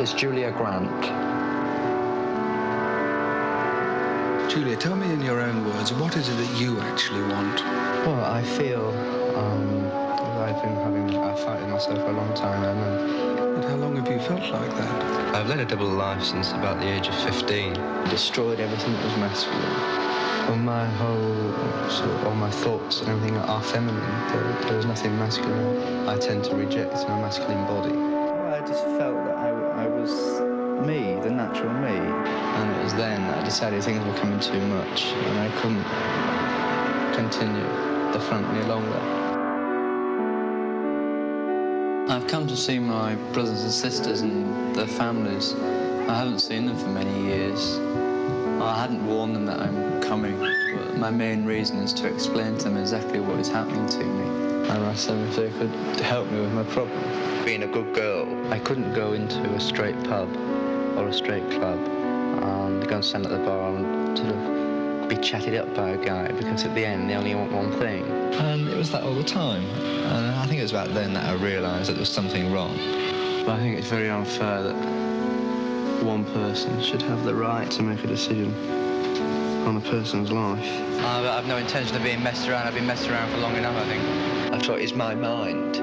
is Julia Grant. Julia, tell me in your own words, what is it that you actually want? Well, I feel I've been having a fight with myself for a long time, And how long have you felt like that? I've led a double life since about the age of 15. Destroyed everything that was masculine. Well, my whole, all my thoughts and everything are feminine. There was nothing masculine. I tend to reject my masculine body. Well, I just felt that I was me, the natural me. And it was then that I decided things were coming too much and I couldn't continue the front any longer. I've come to see my brothers and sisters and their families. I haven't seen them for many years. I hadn't warned them that I'm coming, but my main reason is to explain to them exactly what is happening to me. I asked them if they could help me with my problem. Being a good girl, I couldn't go into a straight pub or a straight club and go and stand at the bar and sort of be chatted up by a guy, because at the end they only want one thing. And it was that all the time. And I think it was about then that I realised that there was something wrong. But I think it's very unfair that one person should have the right to make a decision on a person's life. I've no intention of being messed around. I've been messed around for long enough, I think. I thought it's my mind.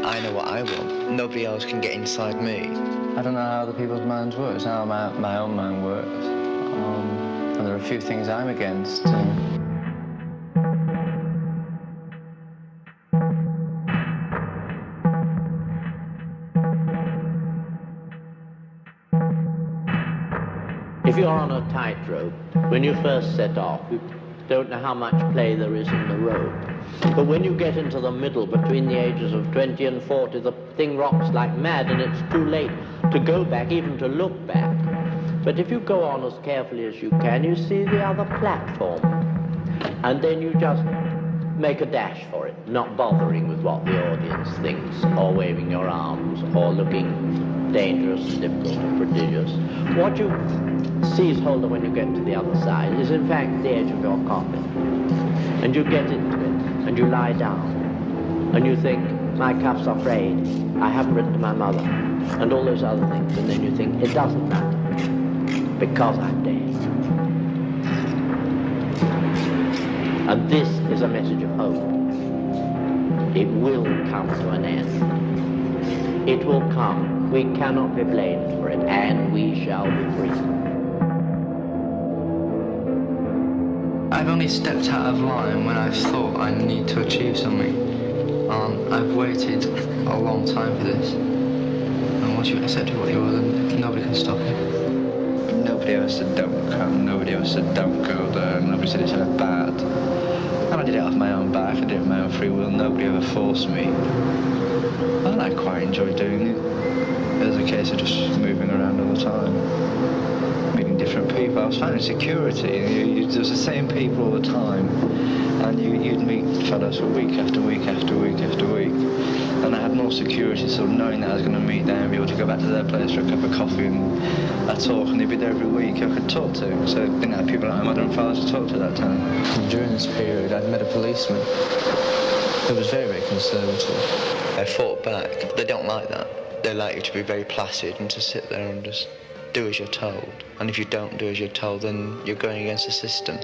I know what I want. Nobody else can get inside me. I don't know how other people's minds work. It's how my own mind works. And there are a few things I'm against. If you're on a tightrope, when you first set off, you don't know how much play there is in the rope. But when you get into the middle, between the ages of 20 and 40, the thing rocks like mad, and it's too late to go back, even to look back. But if you go on as carefully as you can, you see the other platform. And then you just make a dash for it, not bothering with what the audience thinks, or waving your arms, or looking dangerous, difficult, and prodigious. What you seize hold of when you get to the other side is in fact the edge of your coffin. And you get into it, and you lie down, and you think, my cuffs are frayed, I haven't written to my mother, and all those other things, and then you think, it doesn't matter, because I'm dead. And this is a message of hope. It will come to an end. It will come. We cannot be blamed for it, and we shall be free. I've only stepped out of line when I've thought I need to achieve something. I've waited a long time for this. And once you accept what you are, then nobody can stop you. Nobody ever said don't come, nobody ever said don't go there, nobody said it's bad. And I did it off my own back, I did it of my own free will, nobody ever forced me. And I quite enjoyed doing it. It was a case of just moving around all the time, meeting different people. I was finding security. There was the same people all the time, and you'd meet fellows for week after week after week after week. And I had more security, sort of knowing that I was going to meet them and be able to go back to their place for a cup of coffee and I'd talk, and they'd be there every week I could talk to. So I didn't have people like my mother and father to talk to that time. And during this period, I'd met a policeman who was very, very conservative. I fought back. They don't like that. They like you to be very placid and to sit there and just do as you're told. And if you don't do as you're told, then you're going against the system.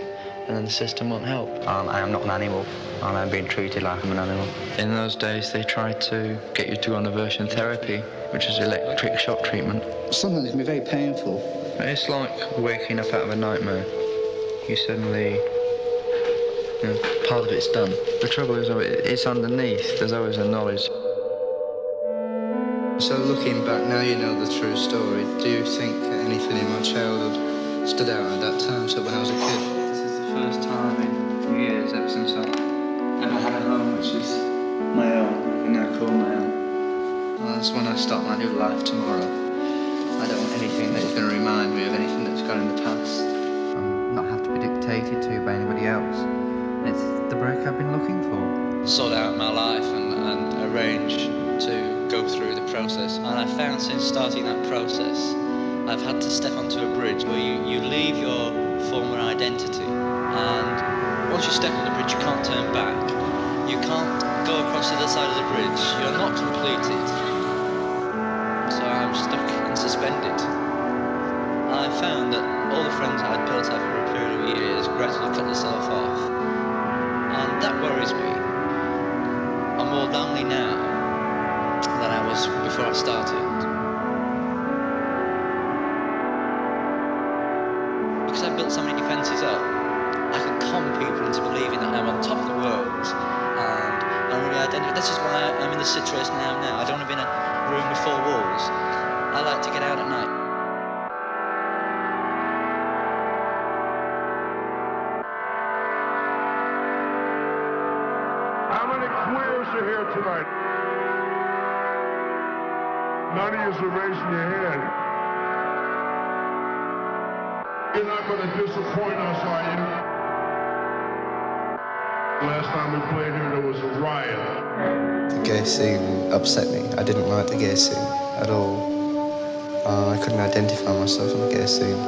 And then the system won't help. I am not an animal, and I'm being treated like I'm an animal. In those days, they tried to get you to go on aversion therapy, which is electric shock treatment. Something that can be very painful. It's like waking up out of a nightmare. You suddenly, part of it's done. The trouble is, it's underneath. There's always a knowledge. So looking back, now you know the true story. Do you think anything in my childhood stood out at that time, so when I was a kid? First time in years ever since I've ever had a home which is my own, I can now call my own. Well, that's when I start my new life tomorrow. I don't want anything that's going to remind me of anything that's gone in the past. Not have to be dictated to by anybody else. It's the break I've been looking for. Sort out my life and arrange to go through the process. And I found since starting that process, I've had to step onto a bridge where you leave your former identity. And once you step on the bridge, you can't turn back. You can't go across the other side of the bridge. You're not completed. stuck and suspended. I found that all the friends I had built up over a period of years gradually cut themselves off. And that worries me. I'm more lonely now than I was before I started. Because I've built so many defences up, I can con people into believing that I'm on top of the world. And I'm really identified. This is why I'm in the situation now. I don't want to be in a room with 4 walls. I like to get out at night. How many queers are here tonight? None of you are raising your hand. You're not going to disappoint us, are you? Last time we played here, there was a riot. The gay scene upset me. I didn't like the gay scene at all. I couldn't identify myself in the gay scene.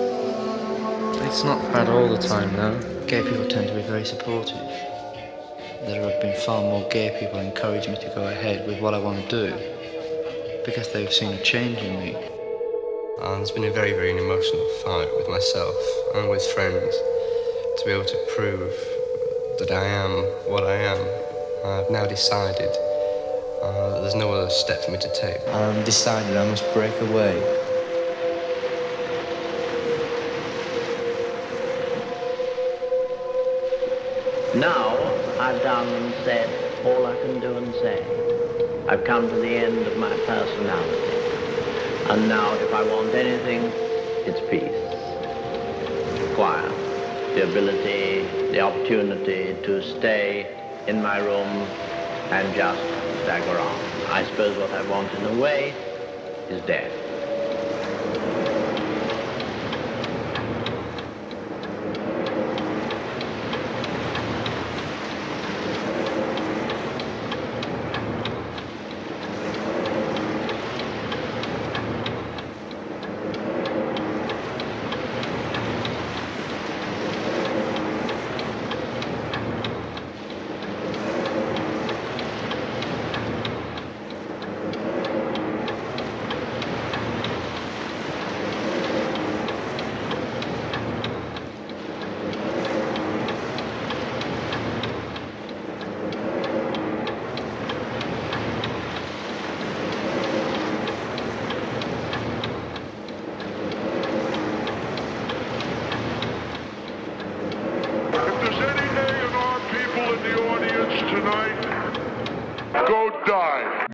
It's not bad all the time, though. Gay people tend to be very supportive. There have been far more gay people encouraging me to go ahead with what I want to do because they've seen a change in me. It's been a very, very emotional fight with myself and with friends to be able to prove that I am what I am. I've now decided that there's no other step for me to take. I've decided I must break away. Now I've done and said all I can do and say. I've come to the end of my personality. And now if I want anything, it's peace. Quiet. The ability, the opportunity to stay in my room and just stagger on. I suppose what I want in a way is death.